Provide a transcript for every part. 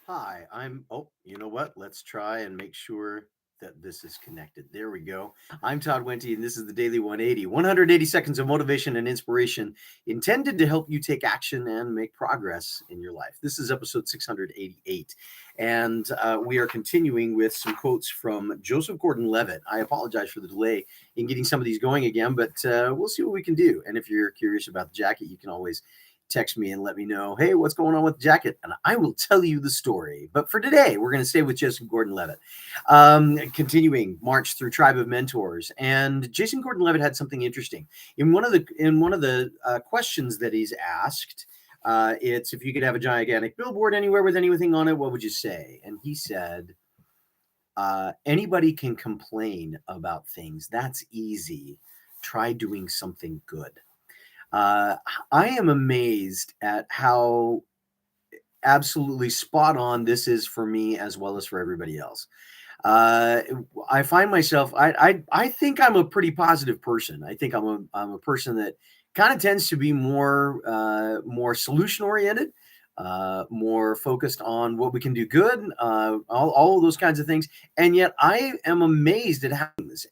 Hi, you know what? Let's try and make sure that this is connected. There we go. I'm Todd Wente, and this is the Daily 180. 180 seconds of motivation and inspiration intended to help you take action and make progress in your life. This is episode 688. And we are continuing with some quotes from Joseph Gordon Levitt. I apologize for the delay in getting some of these going again, but we'll see what we can do. And if you're curious about the jacket, you can always text me and let me know, hey, what's going on with the jacket? And I will tell you the story. But for today, we're going to stay with Jason Gordon Levitt. Continuing March through Tribe of Mentors. And Jason Gordon Levitt had something interesting. In one of the questions that he's asked, it's if you could have a gigantic billboard anywhere with anything on it, what would you say? And he said, anybody can complain about things. That's easy. Try doing something good. Uh, I am amazed at how absolutely spot on this is for me as well as for everybody else. Uh, I find myself, I think I'm a pretty positive person. I think I'm a person that kind of tends to be more solution oriented, more focused on what we can do good, all of those kinds of things. And yet I am amazed at how this.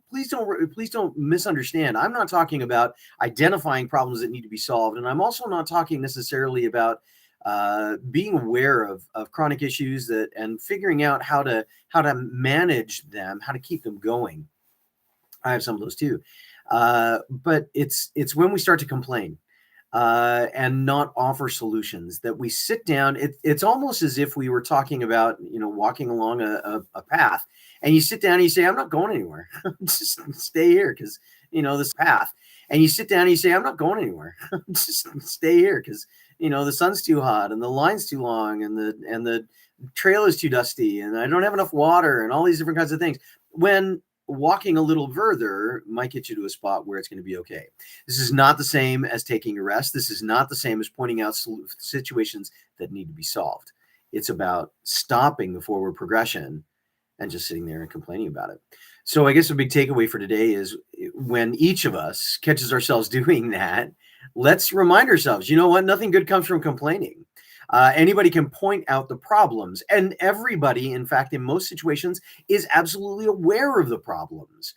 Please don't misunderstand. I'm not talking about identifying problems that need to be solved, and I'm also not talking necessarily about being aware of chronic issues that and figuring out how to manage them, how to keep them going. I have some of those too, but it's when we start to complain and not offer solutions that we sit down. It's almost as if we were talking about walking along a path, and you sit down and you say, "I'm not going anywhere. Just stay here because this path." And you sit down and you say, "I'm not going anywhere. Just stay here because the sun's too hot and the line's too long and the trail is too dusty and I don't have enough water and all these different kinds of things." When walking a little further might get you to a spot where it's going to be okay. This is not the same as taking a rest. This is not the same as pointing out situations that need to be solved. It's about stopping the forward progression and just sitting there and complaining about it. So I guess a big takeaway for today is when each of us catches ourselves doing that, let's remind ourselves, you know what? Nothing good comes from complaining. Anybody can point out the problems, and everybody, in fact, in most situations, is absolutely aware of the problems.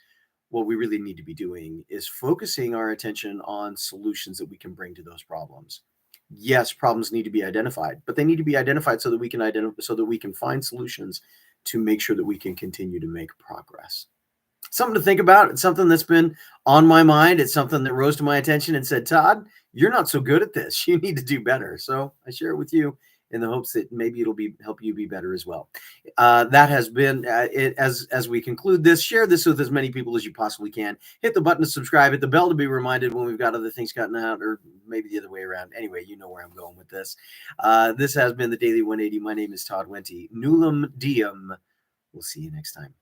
What we really need to be doing is focusing our attention on solutions that we can bring to those problems. Yes, problems need to be identified, but they need to be identified so that we can find solutions to make sure that we can continue to make progress. Something to think about. It's something that's been on my mind. It's something that rose to my attention and said, Todd, you're not so good at this. You need to do better. So I share it with you in the hopes that maybe it'll be help you be better as well. That has been it. As we conclude this, share this with as many people as you possibly can. Hit the button to subscribe. Hit the bell to be reminded when we've got other things cutting out, or maybe the other way around. Anyway, you know where I'm going with this. This has been the Daily 180. My name is Todd Wente. Nullum diem. We'll see you next time.